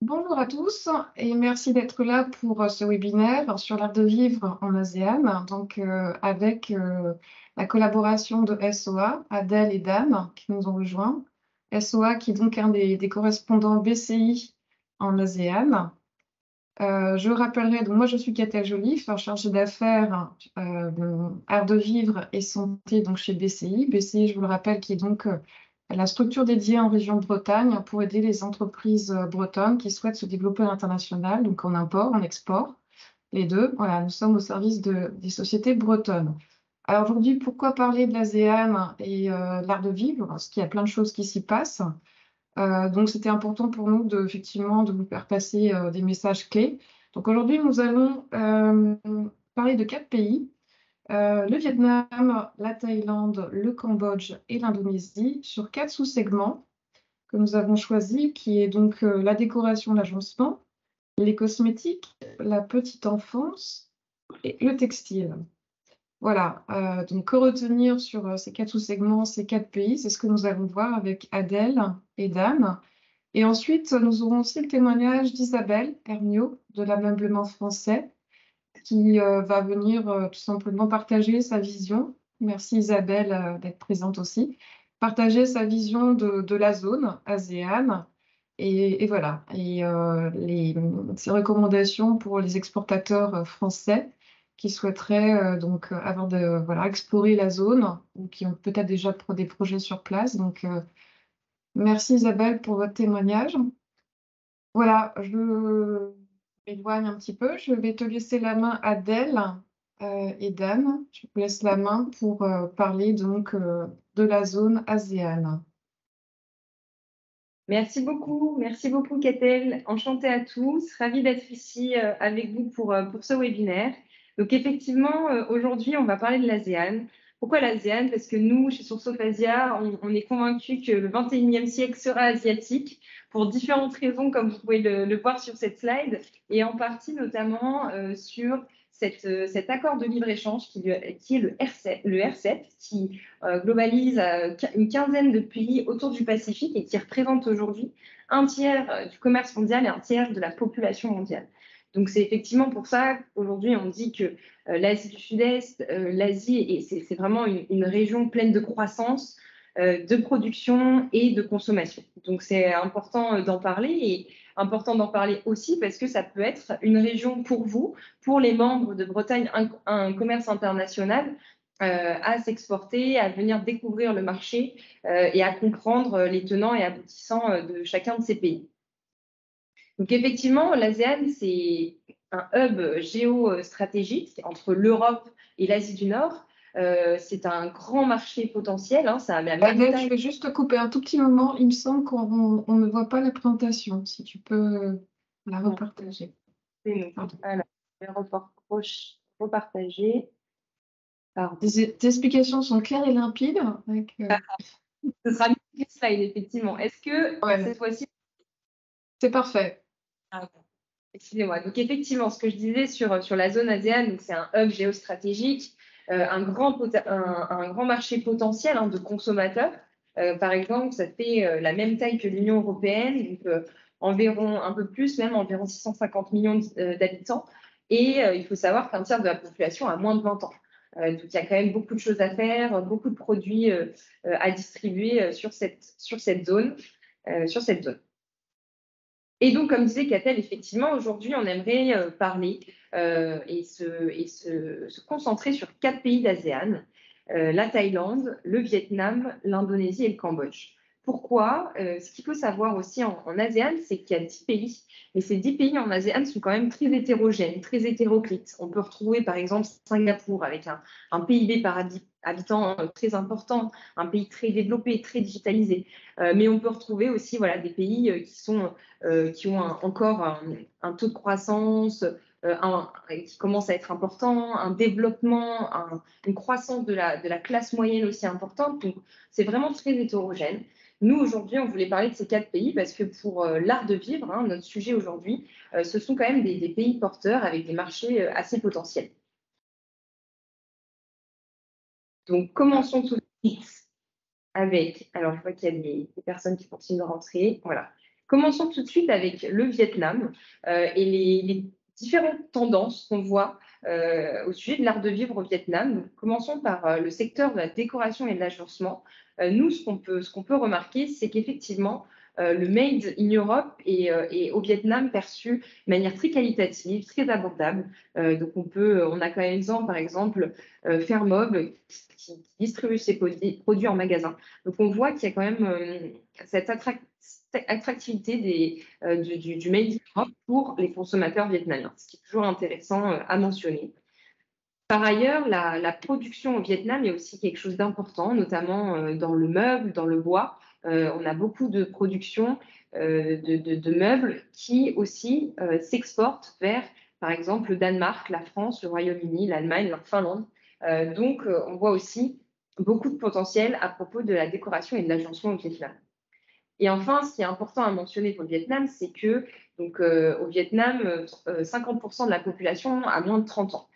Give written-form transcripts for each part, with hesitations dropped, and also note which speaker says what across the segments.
Speaker 1: Bonjour à tous et merci d'être là pour ce webinaire sur l'art de vivre en ASEAN, avec la collaboration de SOA, Adèle et Dan qui nous ont rejoints. SOA qui est donc un des correspondants BCI en ASEAN. Je rappellerai, donc moi je suis Catel Joliffe, chargée d'affaires art de vivre et santé donc chez BCI. BCI, je vous le rappelle, qui est donc la structure dédiée en région Bretagne pour aider les entreprises bretonnes qui souhaitent se développer à l'international, donc en import, en export, les deux. Voilà, nous sommes au service des sociétés bretonnes. Alors aujourd'hui, pourquoi parler de l'ASEAN et de l'art de vivre? Parce qu'il y a plein de choses qui s'y passent. Donc, c'était important pour nous effectivement de vous faire passer des messages clés. Donc, aujourd'hui, nous allons parler de 4 pays, le Vietnam, la Thaïlande, le Cambodge et l'Indonésie, sur 4 sous-segments que nous avons choisis, qui est donc la décoration, l'agencement, les cosmétiques, la petite enfance et le textile. Voilà, donc que retenir sur ces 4 sous-segments, ces 4 pays, c'est ce que nous allons voir avec Adèle et Dan. Et ensuite, nous aurons aussi le témoignage d'Isabelle Hermiot de l'ameublement français qui va venir tout simplement partager sa vision. Merci Isabelle d'être présente aussi. Partager sa vision de la zone ASEAN et voilà, et ses recommandations pour les exportateurs français qui souhaiteraient avant de voilà, explorer la zone ou qui ont peut-être déjà des projets sur place. Donc, merci Isabelle pour votre témoignage. Voilà, je m'éloigne un petit peu. Je vais te laisser la main, Adèle et Dan. Je vous laisse la main pour parler donc de la zone ASEAN.
Speaker 2: Merci beaucoup Catel. Enchantée à tous, ravie d'être ici avec vous pour ce webinaire. Donc effectivement, aujourd'hui, on va parler de l'ASEAN. Pourquoi l'ASEAN? Parce que nous, chez Sourcophasia, on est convaincus que le 21e siècle sera asiatique pour différentes raisons, comme vous pouvez le voir sur cette slide, et en partie notamment sur cet accord de libre-échange qui est le RCEP, qui globalise une quinzaine de pays autour du Pacifique et qui représente aujourd'hui un tiers du commerce mondial et un tiers de la population mondiale. Donc c'est effectivement pour ça qu'aujourd'hui on dit que l'Asie du Sud-Est, l'Asie, c'est vraiment une région pleine de croissance, de production et de consommation. Donc c'est important d'en parler et important d'en parler aussi parce que ça peut être une région pour vous, pour les membres de Bretagne, un commerce international à s'exporter, à venir découvrir le marché et à comprendre les tenants et aboutissants de chacun de ces pays. Donc effectivement, l'ASEAN, c'est un hub géostratégique entre l'Europe et l'Asie du Nord. C'est un grand marché potentiel, hein, ça a la même
Speaker 1: Adèle,
Speaker 2: taille.
Speaker 1: je vais juste te couper un tout petit moment. Il me semble qu'on ne voit pas la présentation. Si tu peux la repartager.
Speaker 2: Alors, je vais repartager.
Speaker 1: Tes explications sont claires et limpides.
Speaker 2: Ce sera mieux que slide, effectivement. Est-ce que cette fois-ci...
Speaker 1: C'est parfait.
Speaker 2: Excusez-moi. Donc, effectivement, ce que je disais sur la zone ASEAN, c'est un hub géostratégique, un grand marché potentiel de consommateurs. Par exemple, ça fait la même taille que l'Union européenne, donc environ un peu plus, même environ 650 millions d'habitants. Et il faut savoir qu'un tiers de la population a moins de 20 ans. Donc, il y a quand même beaucoup de choses à faire, beaucoup de produits à distribuer sur cette zone. Et donc, comme disait Catel, effectivement, aujourd'hui, on aimerait parler et se concentrer sur 4 pays d'ASEAN, la Thaïlande, le Vietnam, l'Indonésie et le Cambodge. Pourquoi? Ce qu'il faut savoir aussi en ASEAN, c'est qu'il y a 10 pays, mais ces 10 pays en ASEAN sont quand même très hétérogènes, très hétéroclites. On peut retrouver par exemple Singapour avec un PIB par habitant très important, un pays très développé, très digitalisé. Mais on peut retrouver aussi voilà, des pays qui ont encore un taux de croissance qui commence à être important, un développement, une croissance de la classe moyenne aussi importante. Donc, c'est vraiment très hétérogène. Nous, aujourd'hui, on voulait parler de ces 4 pays parce que pour l'art de vivre, notre sujet aujourd'hui, ce sont quand même des pays porteurs avec des marchés assez potentiels. Donc, commençons tout de suite avec... Alors, je vois qu'il y a des personnes qui continuent de rentrer. Voilà. Commençons tout de suite avec le Vietnam et les différentes tendances qu'on voit au sujet de l'art de vivre au Vietnam. Donc, commençons par le secteur de la décoration et de l'agencement. Nous, ce qu'on peut remarquer, c'est qu'effectivement, le Made in Europe est au Vietnam perçu de manière très qualitative, très abordable. Donc, on a comme exemple, par exemple, Fairmob qui distribue ses produits en magasin. Donc, on voit qu'il y a quand même cette attractivité du Made in Europe pour les consommateurs vietnamiens, ce qui est toujours intéressant à mentionner. Par ailleurs, la production au Vietnam est aussi quelque chose d'important, notamment dans le meuble, dans le bois. On a beaucoup de production de meubles qui aussi s'exportent vers, par exemple, le Danemark, la France, le Royaume-Uni, l'Allemagne, la Finlande. Donc, on voit aussi beaucoup de potentiel à propos de la décoration et de l'agencement au Vietnam. Et enfin, ce qui est important à mentionner pour le Vietnam, c'est que donc, au Vietnam, 50% de la population a moins de 30 ans.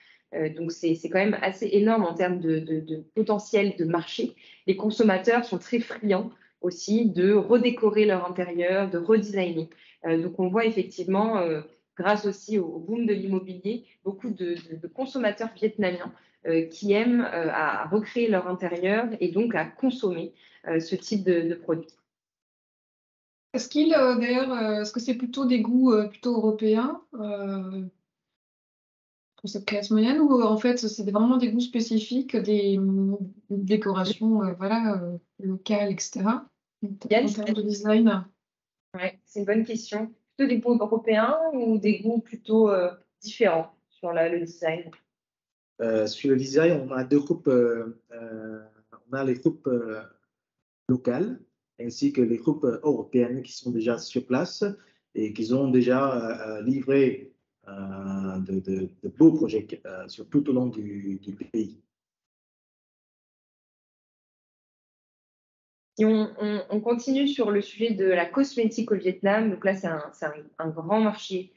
Speaker 2: Donc, c'est quand même assez énorme en termes de potentiel de marché. Les consommateurs sont très friands aussi de redécorer leur intérieur, de redesigner. Donc, on voit effectivement, grâce aussi au boom de l'immobilier, beaucoup de consommateurs vietnamiens qui aiment à recréer leur intérieur et donc à consommer ce type de produits.
Speaker 1: Est-ce que c'est plutôt des goûts plutôt européens pour cette classe moyenne ou en fait c'est vraiment des goûts spécifiques, des décorations voilà, locales, etc.
Speaker 2: Yann,
Speaker 1: En termes de design?
Speaker 2: ouais, c'est une bonne question. Plutôt des goûts européens ou des goûts plutôt différents sur le design?
Speaker 3: Sur le design, on a deux groupes. On a les groupes locales ainsi que les groupes européennes qui sont déjà sur place et qui ont déjà livré de beaux projets sur tout au long du pays.
Speaker 2: Si on continue sur le sujet de la cosmétique au Vietnam, donc là c'est un grand marché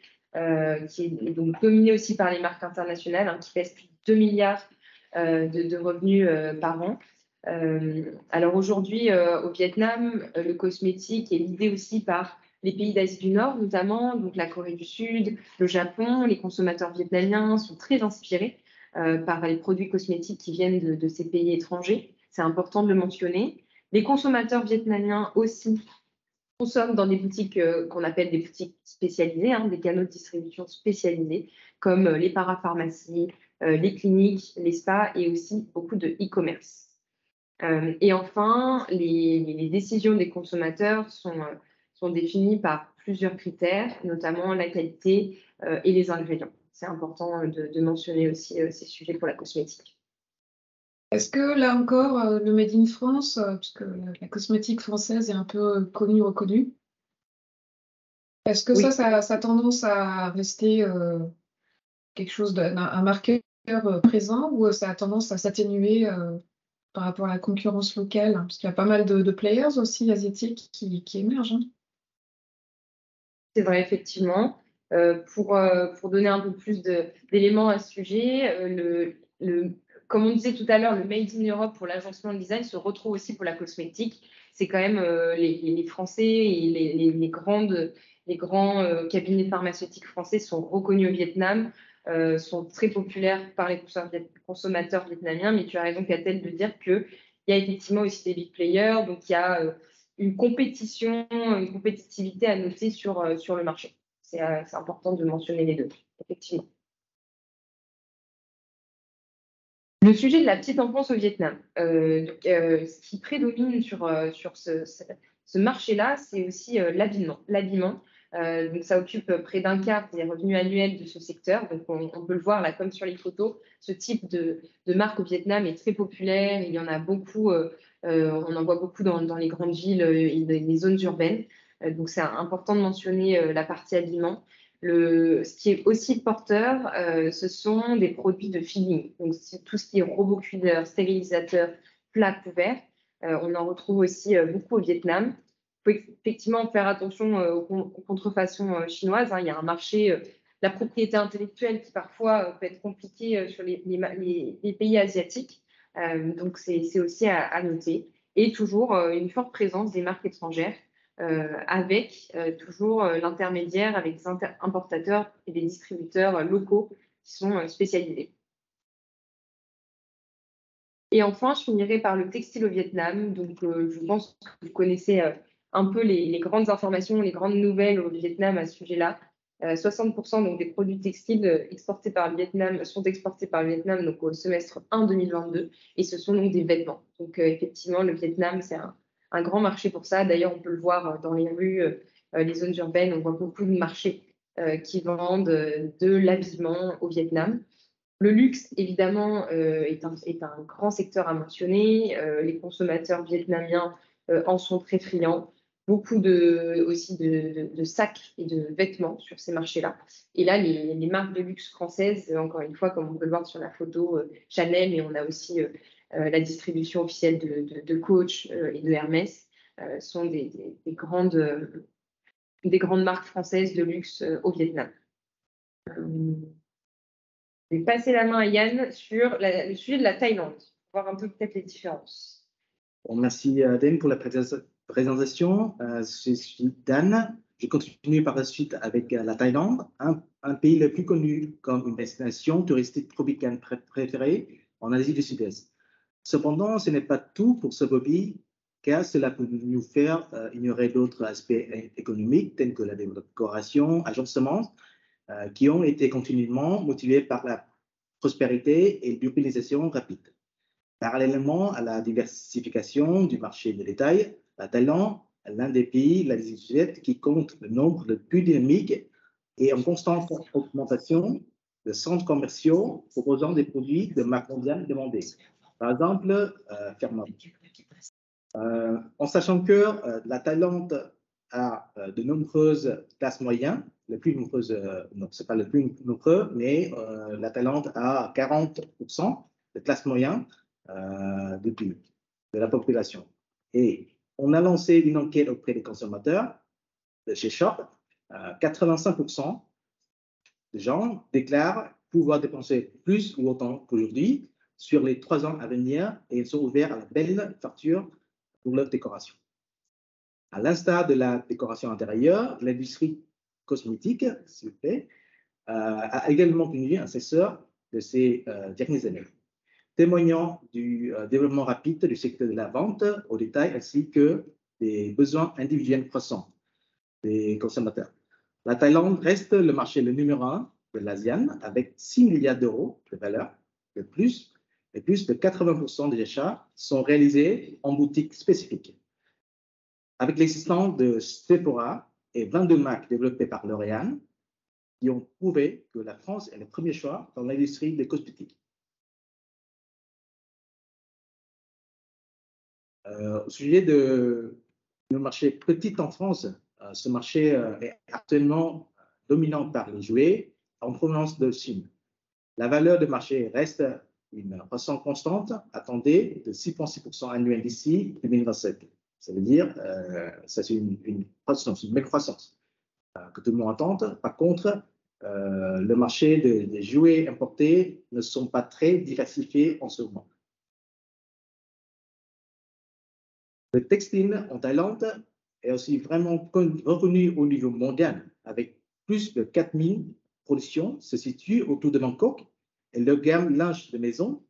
Speaker 2: qui est donc dominé aussi par les marques internationales qui pèsent plus de 2 milliards de revenus par an. Alors aujourd'hui au Vietnam, le cosmétique est l'idée aussi par les pays d'Asie du Nord notamment, donc la Corée du Sud, le Japon. Les consommateurs vietnamiens sont très inspirés par les produits cosmétiques qui viennent de ces pays étrangers. C'est important de le mentionner. Les consommateurs vietnamiens aussi consomment dans des boutiques qu'on appelle des boutiques spécialisées, des canaux de distribution spécialisés, comme les parapharmacies, les cliniques, les spas et aussi beaucoup de e-commerce. Et enfin, les décisions des consommateurs sont définies par plusieurs critères, notamment la qualité et les ingrédients. C'est important de mentionner aussi ces sujets pour la cosmétique.
Speaker 1: Est-ce que là encore, le Made in France, puisque la cosmétique française est un peu connue, reconnue, est-ce que
Speaker 2: Oui.
Speaker 1: ça a tendance à rester quelque chose un marqueur présent ou ça a tendance à s'atténuer par rapport à la concurrence locale? Parce qu'il y a pas mal de players aussi asiatiques qui émergent.
Speaker 2: C'est vrai, effectivement. Pour donner un peu plus d'éléments à ce sujet, comme on disait tout à l'heure, le Made in Europe pour l'agencement de design se retrouve aussi pour la cosmétique. C'est quand même les Français et les grands cabinets pharmaceutiques français sont reconnus au Vietnam, sont très populaires par les consommateurs vietnamiens. Mais tu as raison, Catel, de dire qu'il y a effectivement aussi des big players. Donc, il y a une compétition, une compétitivité à noter sur le marché. C'est important de mentionner les deux, effectivement. Le sujet de la petite enfance au Vietnam. Ce qui prédomine sur ce marché-là, c'est aussi l'habillement. Donc ça occupe près d'un quart des revenus annuels de ce secteur. Donc on peut le voir là, comme sur les photos, ce type de marque au Vietnam est très populaire. Il y en a beaucoup, on en voit beaucoup dans les grandes villes et les zones urbaines. Donc c'est important de mentionner la partie habillement. Ce qui est aussi porteur, ce sont des produits de feeling. Donc, c'est tout ce qui est robot cuideur, stérilisateur, plat couvert. On en retrouve aussi beaucoup au Vietnam. Il faut effectivement faire attention aux contrefaçons chinoises. Il y a un marché, la propriété intellectuelle qui parfois peut être compliquée sur les pays asiatiques. Donc, c'est aussi à noter. Et toujours une forte présence des marques étrangères avec toujours l'intermédiaire avec des importateurs et des distributeurs locaux qui sont spécialisés. Et enfin, je finirai par le textile au Vietnam. Donc, je pense que vous connaissez un peu les grandes informations, les grandes nouvelles au Vietnam à ce sujet-là. 60% donc, des produits textiles exportés par le Vietnam sont exportés par le Vietnam donc, au semestre 1 2022 et ce sont donc des vêtements. Donc, effectivement, le Vietnam, c'est un grand marché pour ça. D'ailleurs, on peut le voir dans les rues, les zones urbaines, on voit beaucoup de marchés qui vendent de l'habillement au Vietnam. Le luxe, évidemment, est un grand secteur à mentionner. Les consommateurs vietnamiens en sont très friands. Beaucoup aussi de sacs et de vêtements sur ces marchés-là. Et là, les marques de luxe françaises, encore une fois, comme on peut le voir sur la photo, Chanel, mais on a aussi la distribution officielle de Coach et de Hermès, sont des grandes marques françaises de luxe au Vietnam. Je vais passer la main à Yann sur le sujet de la Thaïlande, pour voir un peu peut-être les différences.
Speaker 3: Bon, merci Dan pour la présentation. Je suis Dan. Je continue par la suite avec la Thaïlande, un pays le plus connu comme une destination touristique tropicale préférée en Asie du Sud-Est. Cependant, ce n'est pas tout pour ce beau pays, car cela peut nous faire ignorer d'autres aspects économiques tels que la décoration, agencement, qui ont été continuellement motivés par la prospérité et l'urbanisation rapide. Parallèlement à la diversification du marché de détail, la Thaïlande est l'un des pays de l'Asie du Sud-Est qui compte le nombre le plus dynamique et en constante augmentation de centres commerciaux proposant des produits de marque mondiale demandés. Par exemple, Fairmont. En sachant que la Thaïlande a de nombreuses classes moyennes, les plus nombreuses, non, ce n'est pas le plus nombreux, mais la Thaïlande a 40% de classes moyennes de la population. Et on a lancé une enquête auprès des consommateurs de chez Shop. 85% des gens déclarent pouvoir dépenser plus ou autant qu'aujourd'hui sur les 3 ans à venir et ils sont ouverts à la belle facture pour leur décoration. À l'instar de la décoration intérieure, l'industrie cosmétique, s'il vous plaît, a également connu un cesseur de ces dernières années, témoignant du développement rapide du secteur de la vente au détail ainsi que des besoins individuels croissants des consommateurs. La Thaïlande reste le marché le numéro 1 de l'ASEAN avec 6 milliards d'euros de valeur de plus, et plus de 80% des achats sont réalisés en boutique spécifique. Avec l'existence de Sephora et 22 marques développées par L'Oréal, qui ont prouvé que la France est le premier choix dans l'industrie des cosmétiques. Au sujet du marché petit en France, ce marché est actuellement dominant par les jouets en provenance de Chine. La valeur du marché reste une croissance constante, attendée de 6,6% annuel d'ici 2027. Ça veut dire c'est une belle croissance que tout le monde attend. Par contre, le marché des jouets importés ne sont pas très diversifiés en ce moment. Le textile en Thaïlande est aussi vraiment reconnu au niveau mondial, avec plus de 4000 productions se situent autour de Bangkok et le gamme linge de maison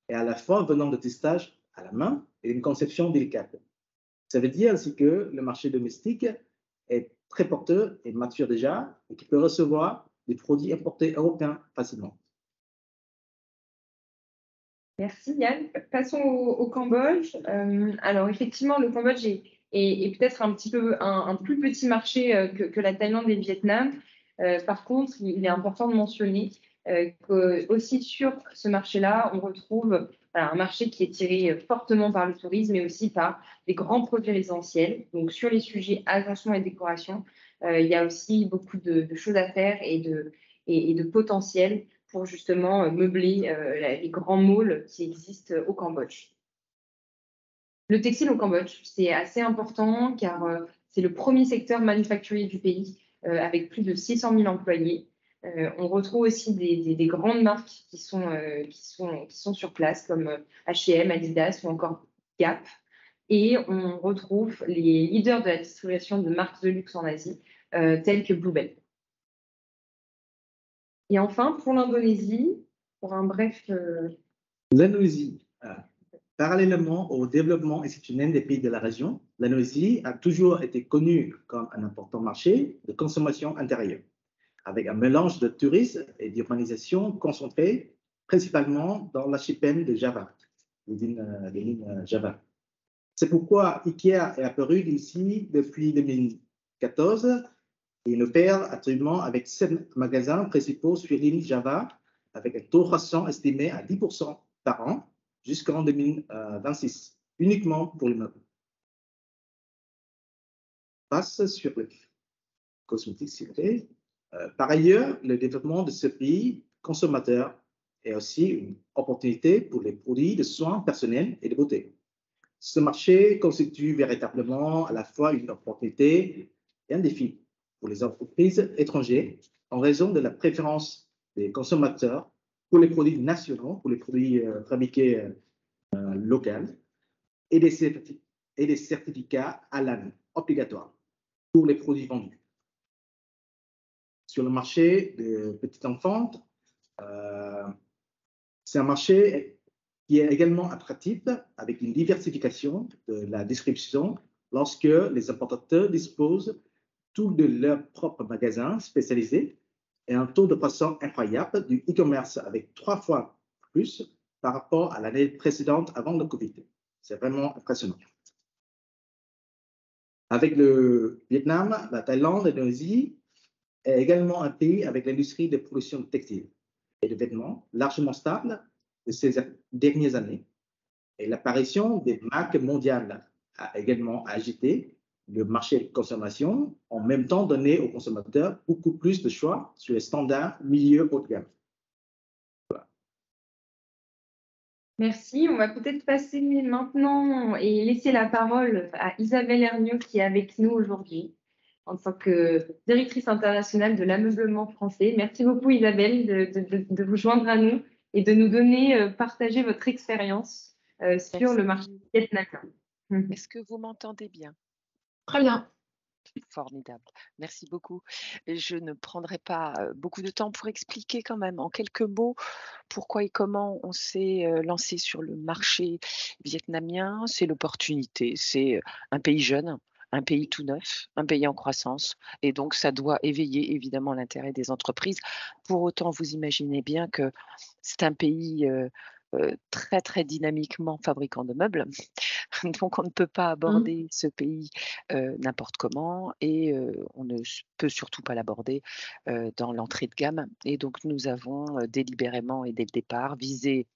Speaker 3: est à la fois venant de testage à la main et une conception délicate. Ça veut dire aussi que le marché domestique est très porteur et mature déjà et qui peut recevoir des produits importés européens facilement.
Speaker 2: Merci Yann. Passons au Cambodge. Alors effectivement, le Cambodge est peut-être un petit peu un plus petit marché que la Thaïlande et le Vietnam. Par contre, il est important de mentionner qu'aussi sur ce marché-là, on retrouve un marché qui est tiré fortement par le tourisme, mais aussi par des grands projets résidentiels. Donc sur les sujets agencement et décoration, il y a aussi beaucoup de choses à faire et de potentiel pour justement meubler les grands malls qui existent au Cambodge. Le textile au Cambodge, c'est assez important car c'est le premier secteur manufacturier du pays avec plus de 600 000 employés. On retrouve aussi des grandes marques qui sont sur place comme H&M, Adidas ou encore Gap. Et on retrouve les leaders de la distribution de marques de luxe en Asie, tels que Bluebell. Et enfin, pour l'Indonésie, pour un bref...
Speaker 3: L'Indonésie, parallèlement au développement institutionnel des pays de la région, l'Indonésie a toujours été connue comme un important marché de consommation intérieure, avec un mélange de tourisme et d'urbanisation concentrée principalement dans l'archipel de Java, l'île Java. C'est pourquoi IKEA est apparu ici depuis 2014 et il opère actuellement avec 7 magasins principaux sur l'île Java, avec un taux croissant estimé à 10% par an jusqu'en 2026, uniquement pour les meubles. Passe sur le cosmétique, s'il vous plaît. Par ailleurs, le développement de ce pays consommateur est aussi une opportunité pour les produits de soins personnels et de beauté. Ce marché constitue véritablement à la fois une opportunité et un défi pour les entreprises étrangères en raison de la préférence des consommateurs pour les produits nationaux, pour les produits fabriqués locaux et des certificats halal obligatoires pour les produits vendus. Sur le marché de petites enfants, c'est un marché qui est également attractif avec une diversification de la distribution lorsque les importateurs disposent tous de leurs propres magasins spécialisés et un taux de croissance incroyable du e-commerce avec 3 fois plus par rapport à l'année précédente avant le Covid. C'est vraiment impressionnant. Avec le Vietnam, la Thaïlande et l'Indonésie est également un pays avec l'industrie de production de textiles et de vêtements largement stable de ces dernières années. Et l'apparition des marques mondiales a également agité le marché de consommation, en même temps donné aux consommateurs beaucoup plus de choix sur les standards milieu haut de gamme. Voilà.
Speaker 2: Merci. On va peut-être passer maintenant et laisser la parole à Isabelle Herniot qui est avec nous aujourd'hui en tant que directrice internationale de l'ameublement français. Merci beaucoup Isabelle de vous joindre à nous et de nous donner, partager votre expérience sur le marché vietnamien.
Speaker 4: Est-ce que vous m'entendez bien?
Speaker 1: Très bien.
Speaker 4: Formidable. Merci beaucoup. Je ne prendrai pas beaucoup de temps pour expliquer quand même en quelques mots pourquoi et comment on s'est lancé sur le marché vietnamien. C'est l'opportunité. C'est un pays jeune, un pays tout neuf, un pays en croissance. Et donc, ça doit éveiller évidemment l'intérêt des entreprises. Pour autant, vous imaginez bien que c'est un pays très, très dynamiquement fabricant de meubles. Donc, on ne peut pas aborder ce pays n'importe comment et on ne peut surtout pas l'aborder dans l'entrée de gamme. Et donc, nous avons délibérément et dès le départ visé,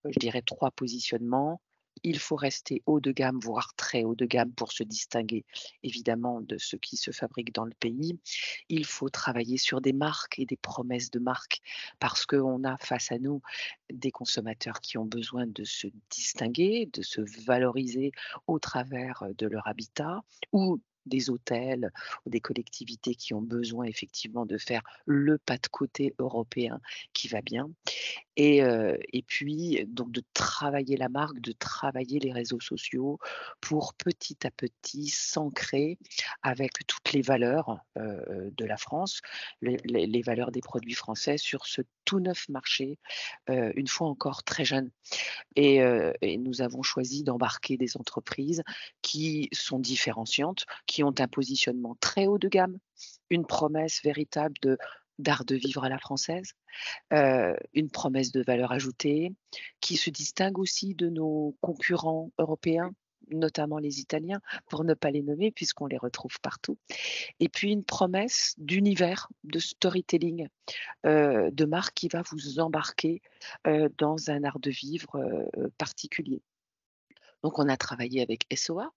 Speaker 4: je dirais, 3 positionnements. Il faut rester haut de gamme, voire très haut de gamme pour se distinguer évidemment de ce qui se fabrique dans le pays. Il faut travailler sur des marques et des promesses de marques parce qu'on a face à nous des consommateurs qui ont besoin de se distinguer, de se valoriser au travers de leur habitat ou des hôtels ou des collectivités qui ont besoin effectivement de faire le pas de côté européen qui va bien. Et puis donc de travailler la marque, de travailler les réseaux sociaux pour petit à petit s'ancrer avec toutes les valeurs de la France, les valeurs des produits français sur ce tout neuf marché, une fois encore très jeune. Et nous avons choisi d'embarquer des entreprises qui sont différenciantes, qui ont un positionnement très haut de gamme, une promesse véritable d'art de vivre à la française, une promesse de valeur ajoutée, qui se distingue aussi de nos concurrents européens, notamment les Italiens, pour ne pas les nommer puisqu'on les retrouve partout. Et puis une promesse d'univers, de storytelling, de marque qui va vous embarquer dans un art de vivre particulier. Donc on a travaillé avec SOA,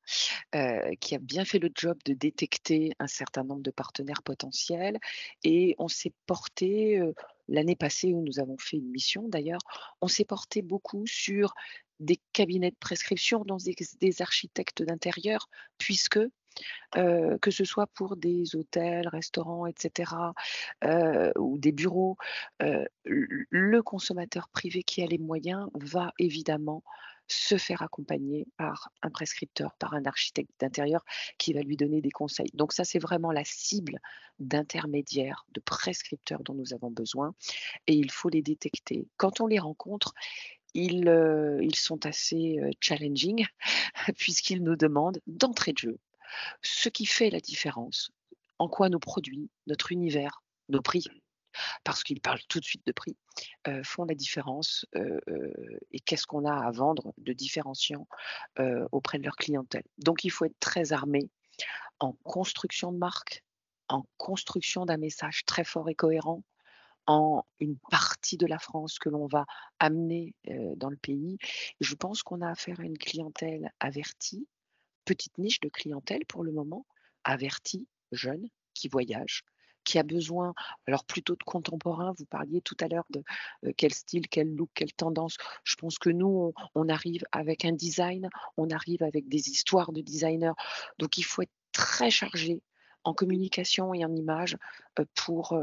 Speaker 4: qui a bien fait le job de détecter un certain nombre de partenaires potentiels et on s'est porté, l'année passée où nous avons fait une mission d'ailleurs, on s'est porté beaucoup sur des cabinets de prescription, donc des architectes d'intérieur puisque, que ce soit pour des hôtels, restaurants et cetera, ou des bureaux, le consommateur privé qui a les moyens va évidemment se faire accompagner par un prescripteur, par un architecte d'intérieur qui va lui donner des conseils. Donc ça, c'est vraiment la cible d'intermédiaires, de prescripteurs dont nous avons besoin et il faut les détecter. Quand on les rencontre, ils sont assez challenging puisqu'ils nous demandent d'entrée de jeu ce qui fait la différence, en quoi nos produits, notre univers, nos prix, parce qu'ils parlent tout de suite de prix, font la différence et qu'est-ce qu'on a à vendre de différenciant auprès de leur clientèle. Donc il faut être très armé en construction de marque, en construction d'un message très fort et cohérent, en une partie de la France que l'on va amener dans le pays. Je pense qu'on a affaire à une clientèle avertie, petite niche de clientèle pour le moment, avertie, jeune, qui voyage, qui a besoin, alors plutôt de contemporain, vous parliez tout à l'heure de quel style, quel look, quelle tendance. Je pense que nous, on arrive avec un design, on arrive avec des histoires de designers. Donc il faut être très chargé en communication et en images pour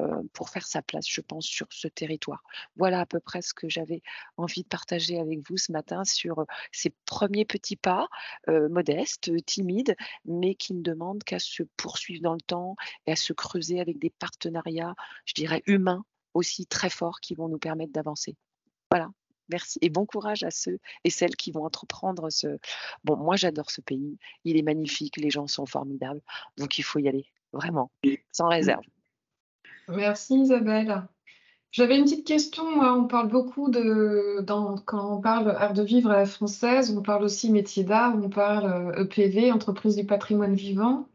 Speaker 4: faire sa place, je pense, sur ce territoire. Voilà à peu près ce que j'avais envie de partager avec vous ce matin sur ces premiers petits pas modestes, timides, mais qui ne demandent qu'à se poursuivre dans le temps et à se creuser avec des partenariats, je dirais humains aussi très forts qui vont nous permettre d'avancer. Voilà, merci et bon courage à ceux et celles qui vont entreprendre ce bon, moi j'adore ce pays, il est magnifique, les gens sont formidables, donc il faut y aller, vraiment, sans réserve.
Speaker 1: Merci Isabelle. J'avais une petite question, moi. On parle beaucoup quand on parle art de vivre à la française, on parle aussi métier d'art, on parle EPV, entreprise du patrimoine vivant.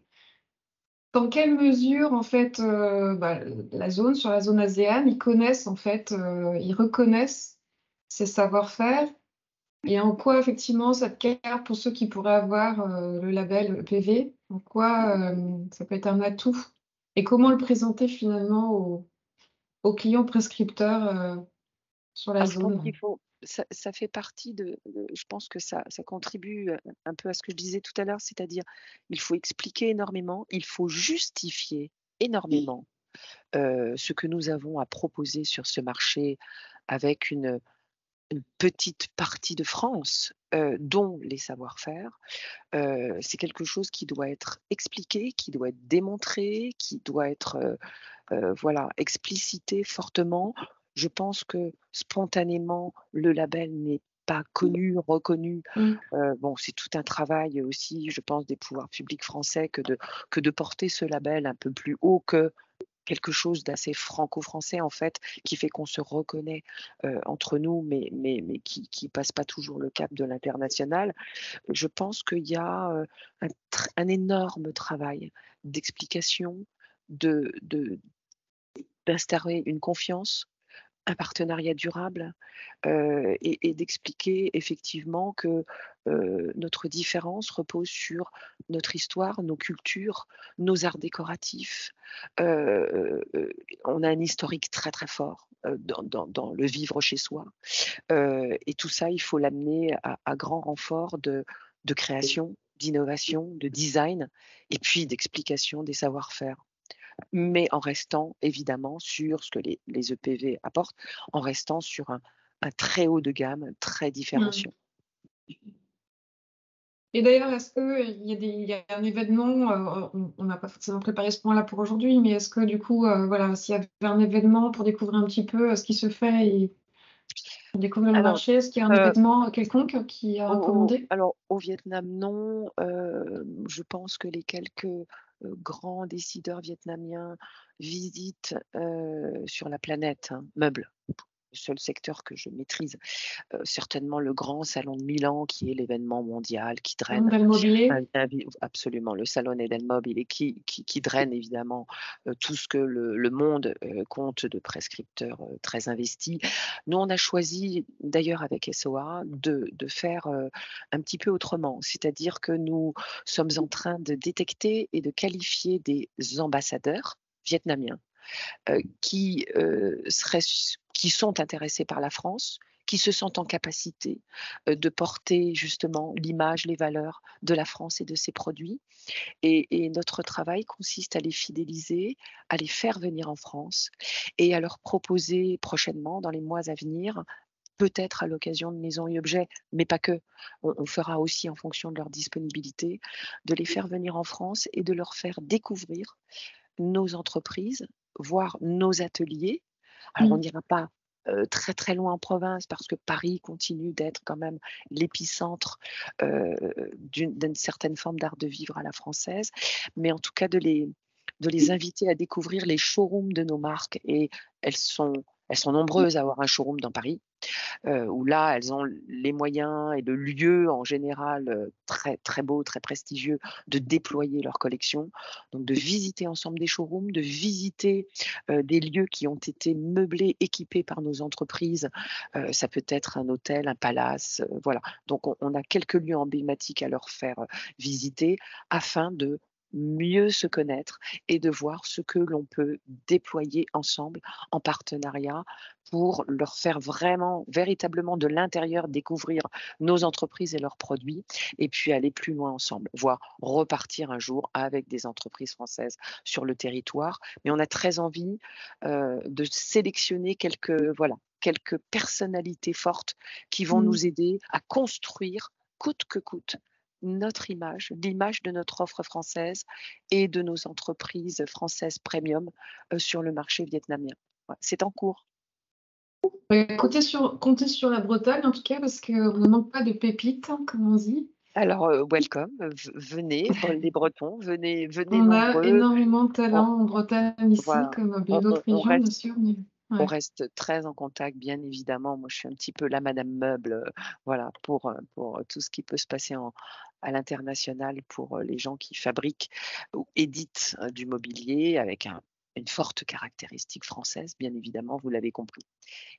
Speaker 1: Dans quelle mesure, en fait, sur la zone ASEAN, ils connaissent, en fait, ils reconnaissent ces savoir-faire et en quoi, effectivement, cette carte, pour ceux qui pourraient avoir le label EPV, en quoi ça peut être un atout et comment le présenter finalement aux clients prescripteurs sur la
Speaker 4: Alors je pense
Speaker 1: zone.
Speaker 4: qu'il faut ça fait partie je pense que ça contribue, un peu à ce que je disais tout à l'heure, c'est-à-dire il faut expliquer énormément, il faut justifier énormément, ce que nous avons à proposer sur ce marché avec une petite partie de France, dont les savoir-faire. C'est quelque chose qui doit être expliqué, qui doit être démontré, qui doit être, voilà, explicité fortement. Je pense que spontanément, le label n'est pas connu, reconnu.
Speaker 1: Mmh.
Speaker 4: Bon, c'est tout un travail aussi, je pense, des pouvoirs publics français que de porter ce label un peu plus haut que quelque chose d'assez franco-français en fait, qui fait qu'on se reconnaît, entre nous, mais qui passe pas toujours le cap de l'international. Je pense qu'il y a, un énorme travail d'explication, de d'instaurer une confiance, un partenariat durable, et d'expliquer effectivement que, notre différence repose sur notre histoire, nos cultures, nos arts décoratifs. On a un historique très, très fort, dans le vivre chez soi, et tout ça, il faut l'amener à grand renfort de création, d'innovation, de design et puis d'explication des savoir-faire, mais en restant évidemment sur ce que les EPV apportent, en restant sur un très haut de gamme, très
Speaker 1: Mmh.
Speaker 4: différenciant.
Speaker 1: Et d'ailleurs, est-ce il y a un événement, on n'a pas forcément préparé ce point-là pour aujourd'hui, mais est-ce que du coup, voilà, s'il y avait un événement pour découvrir un petit peu ce qui se fait et pour découvrir le
Speaker 4: Alors,
Speaker 1: marché, est-ce qu'il y a un
Speaker 4: heu,
Speaker 1: événement quelconque qui est recommandé?
Speaker 4: au Vietnam, non, je pense que les quelques, grands décideurs vietnamiens visitent, sur la planète, hein, meubles, le seul secteur que je maîtrise. Certainement le grand salon de Milan qui est l'événement mondial qui draine
Speaker 1: Dans le mobilier?
Speaker 4: absolument le Salone del Mobile et qui draine évidemment, tout ce que le monde, compte de prescripteurs, très investis. Nous, on a choisi d'ailleurs avec SOA de faire, un petit peu autrement. C'est-à-dire que nous sommes en train de détecter et de qualifier des ambassadeurs vietnamiens qui sont intéressés par la France, qui se sentent en capacité de porter justement l'image, les valeurs de la France et de ses produits. Et notre travail consiste à les fidéliser, à les faire venir en France et à leur proposer prochainement, dans les mois à venir, peut-être à l'occasion de maisons et objets, mais pas que. On fera aussi en fonction de leur disponibilité, de les faire venir en France et de leur faire découvrir nos entreprises, voire nos ateliers. Alors, on n'ira pas très très loin en province parce que Paris continue d'être quand même l'épicentre d'une certaine forme d'art de vivre à la française, mais en tout cas de les inviter à découvrir les showrooms de nos marques. Et elles sont nombreuses à avoir un showroom dans Paris, où là, elles ont les moyens et le lieu en général très, très beau, très prestigieux, de déployer leur collection. Donc, de visiter ensemble des showrooms, de visiter des lieux qui ont été meublés, équipés par nos entreprises. Ça peut être un hôtel, un palace, voilà. Donc, on a quelques lieux emblématiques à leur faire visiter afin de mieux se connaître et de voir ce que l'on peut déployer ensemble en partenariat pour leur faire vraiment, véritablement de l'intérieur découvrir nos entreprises et leurs produits, et puis aller plus loin ensemble, voire repartir un jour avec des entreprises françaises sur le territoire. Mais on a très envie de sélectionner quelques personnalités fortes qui vont nous aider à construire coûte que coûte notre image, l'image de notre offre française et de nos entreprises françaises premium sur le marché vietnamien. Ouais, c'est en cours.
Speaker 1: Comptez sur la Bretagne en tout cas, parce qu'on ne manque pas de pépites, hein, comme on dit.
Speaker 4: Alors, welcome, venez, les Bretons, venez
Speaker 1: On a
Speaker 4: nombreux.
Speaker 1: énormément de
Speaker 4: On,
Speaker 1: talents en Bretagne ici,
Speaker 4: voilà,
Speaker 1: comme bien d'autres
Speaker 4: on
Speaker 1: régions, bien sûr. Mais,
Speaker 4: on
Speaker 1: ouais.
Speaker 4: reste très en contact, bien évidemment. Moi, je suis un petit peu la Madame Meuble, voilà, pour tout ce qui peut se passer à l'international pour les gens qui fabriquent ou éditent du mobilier avec une forte caractéristique française, bien évidemment, vous l'avez compris.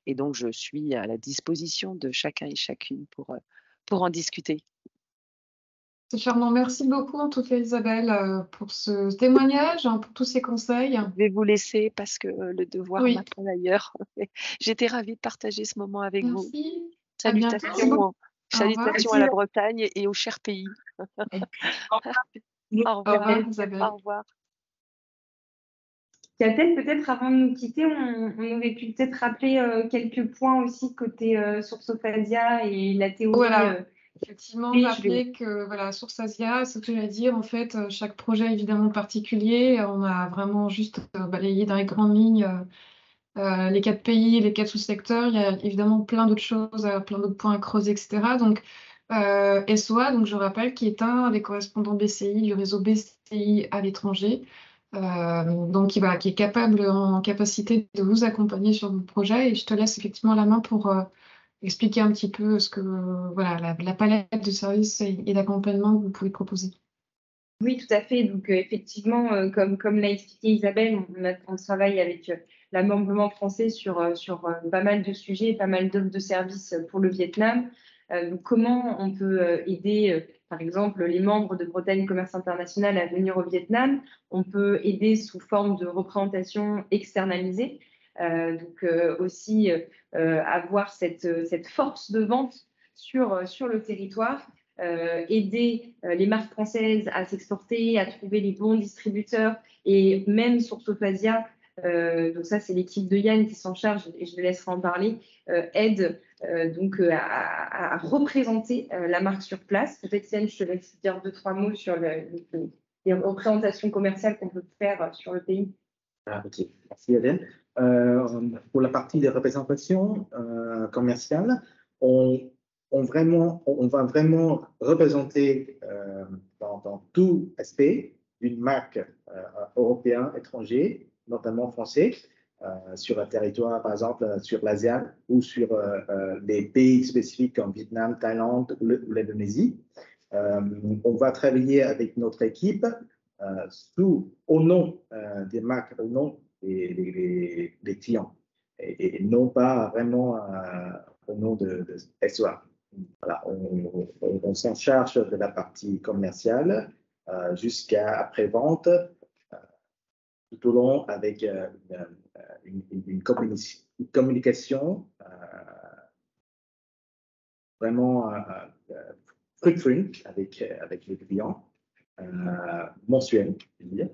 Speaker 4: Et donc, je suis à la disposition de chacun et chacune pour en discuter.
Speaker 1: C'est charmant. Merci beaucoup, en tout cas, Isabelle, pour ce témoignage, hein, pour tous ces conseils.
Speaker 4: Je vais vous laisser parce que le devoir
Speaker 1: Oui,
Speaker 4: m'attend ailleurs. J'étais ravie de partager ce moment avec vous.
Speaker 1: merci. À bientôt.
Speaker 4: Salutations,
Speaker 1: Au revoir.
Speaker 4: salutations à la Bretagne et au cher pays. Au
Speaker 1: Au revoir,
Speaker 4: revoir.
Speaker 1: Isabelle.
Speaker 4: Au revoir.
Speaker 2: Catel, peut-être avant de nous quitter, on aurait pu peut-être rappeler quelques points aussi côté Sourcophasia et la théorie.
Speaker 1: Voilà. Effectivement,
Speaker 2: Oui,
Speaker 1: rappeler que voilà, Source Asia, ce que je vais dire, en fait, chaque projet est évidemment particulier. On a vraiment juste balayé dans les grandes lignes les 4 pays, les 4 sous-secteurs. Il y a évidemment plein d'autres choses, plein d'autres points à creuser, etc. Donc, SOA, donc je rappelle, qui est un des correspondants BCI, du réseau BCI à l'étranger, donc qui est en capacité de vous accompagner sur vos projets. Et je te laisse effectivement la main pour expliquer un petit peu voilà, la palette de services et d'accompagnement que vous pouvez proposer.
Speaker 2: Oui, tout à fait. Donc, effectivement, comme l'a expliqué Isabelle, on travaille avec l'ameublement français sur pas mal de sujets, pas mal d'offres de services pour le Vietnam. Donc, comment on peut aider, par exemple, les membres de Bretagne Commerce International à venir au Vietnam? On peut aider sous forme de représentation externalisée. Donc, aussi avoir cette force de vente sur le territoire. Aider les marques françaises à s'exporter, à trouver les bons distributeurs et même sur Sourcophasia, donc ça c'est l'équipe de Yann qui s'en charge et je le laisserai en parler, aide donc à représenter la marque sur place. Peut-être Yann, je te laisse dire 2-3 mots sur les représentations commerciales qu'on peut faire sur le pays.
Speaker 3: Ah, ok, merci Hélène. Pour la partie des représentations commerciales, on va vraiment représenter dans tout aspect une marque européenne, étrangère, notamment français, sur un territoire, par exemple, sur l'ASEAN ou sur les pays spécifiques comme Vietnam, Thaïlande ou l'Indonésie. On va travailler avec notre équipe au nom des marques, au nom des clients, et non pas vraiment au nom de SOA. Voilà, on s'en charge de la partie commerciale jusqu'à après-vente, tout au long avec une communication vraiment fruitful avec le client, mensuel, je veux dire.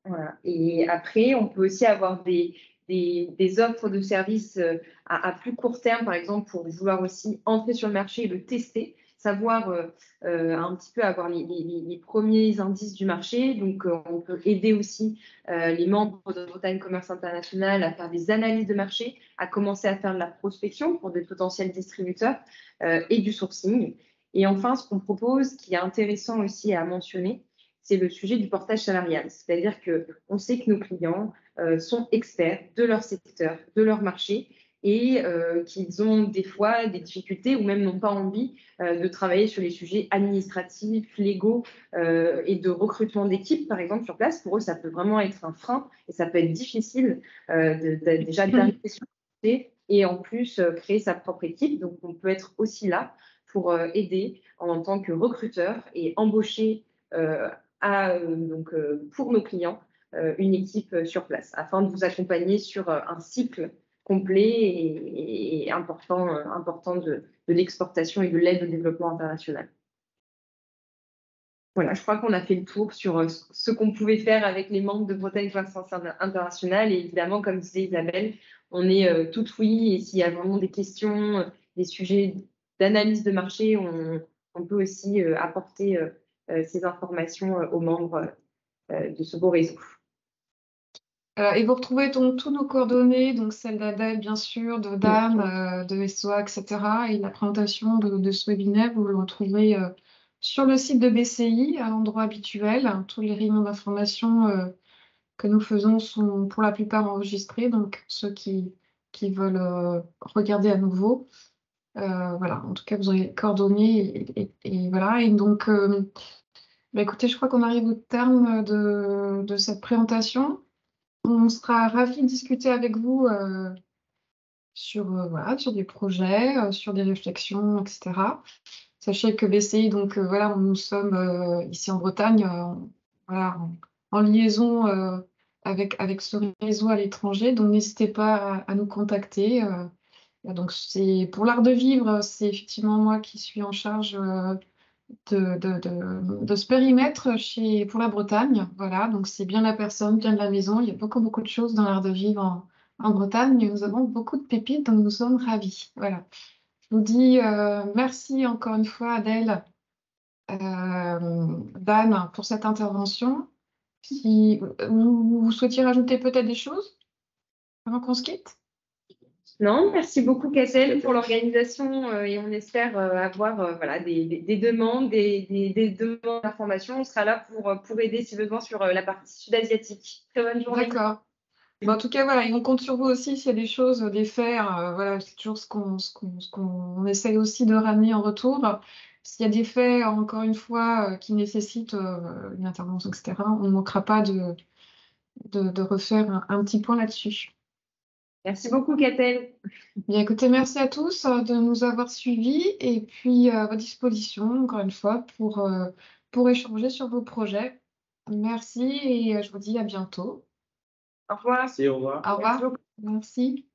Speaker 2: Voilà. Et après, on peut aussi avoir des des offres de services à plus court terme, par exemple, pour vouloir aussi entrer sur le marché et le tester, savoir un petit peu avoir les premiers indices du marché. Donc, on peut aider aussi les membres de Bretagne Commerce International à faire des analyses de marché, à commencer à faire de la prospection pour des potentiels distributeurs et du sourcing. Et enfin, ce qu'on propose, qui est intéressant aussi à mentionner, c'est le sujet du portage salarial. C'est-à-dire qu'on sait que nos clients sont experts de leur secteur, de leur marché, et qu'ils ont des fois des difficultés ou même n'ont pas envie de travailler sur les sujets administratifs, légaux et de recrutement d'équipe, par exemple, sur place. Pour eux, ça peut vraiment être un frein et ça peut être difficile déjà d'arriver sur le marché et en plus créer sa propre équipe. Donc, on peut être aussi là pour aider en tant que recruteur et embaucher pour nos clients une équipe sur place afin de vous accompagner sur un cycle complet et important de l'exportation et de l'aide au développement international. Voilà, je crois qu'on a fait le tour sur ce qu'on pouvait faire avec les membres de Bretagne Commerce International. Et évidemment, comme disait Isabelle, on est tout oui. Et s'il y a vraiment des questions, des sujets d'analyse de marché, on peut aussi apporter ces informations aux membres de ce beau réseau.
Speaker 1: Et vous retrouvez donc tous nos coordonnées, donc celles d'Adèle, bien sûr, de Dan, de SOA, etc. Et la présentation de ce webinaire, vous le retrouverez sur le site de BCI, à l'endroit habituel. Tous les réunions d'information que nous faisons sont pour la plupart enregistrés, donc ceux qui veulent regarder à nouveau. Voilà, en tout cas, vous aurez les coordonnées et voilà. Et donc, écoutez, je crois qu'on arrive au terme de cette présentation. On sera ravis de discuter avec vous voilà, sur des projets, sur des réflexions, etc. Sachez que BCI, donc voilà, nous sommes ici en Bretagne, voilà, en liaison avec ce réseau à l'étranger, donc n'hésitez pas à nous contacter. Donc pour l'art de vivre, c'est effectivement moi qui suis en charge de ce périmètre pour la Bretagne. Voilà, donc c'est bien la personne, bien de la maison. Il y a beaucoup de choses dans l'art de vivre en Bretagne. Nous avons beaucoup de pépites, donc nous sommes ravis. Voilà. Je vous dis merci encore une fois, Adèle, Dan, pour cette intervention. Si vous souhaitiez rajouter peut-être des choses avant qu'on se quitte?
Speaker 2: Non, merci beaucoup, Cassel, pour l'organisation et on espère avoir voilà, des demandes, des demandes d'informations. On sera là pour aider si besoin sur la partie sud-asiatique. Très bonne journée.
Speaker 1: D'accord. En tout cas, voilà, et on compte sur vous aussi s'il y a des choses, des faits. Voilà, c'est toujours ce qu'on essaye aussi de ramener en retour. S'il y a des faits, encore une fois, qui nécessitent une intervention, etc., on ne manquera pas de refaire un petit point là-dessus.
Speaker 2: Merci beaucoup, Catel.
Speaker 1: Bien, écoutez, merci à tous de nous avoir suivis et puis à votre disposition, encore une fois, pour échanger sur vos projets. Merci et je vous dis à bientôt.
Speaker 2: Au revoir.
Speaker 3: Merci, au revoir.
Speaker 1: Au revoir.
Speaker 2: Merci beaucoup.
Speaker 1: Merci.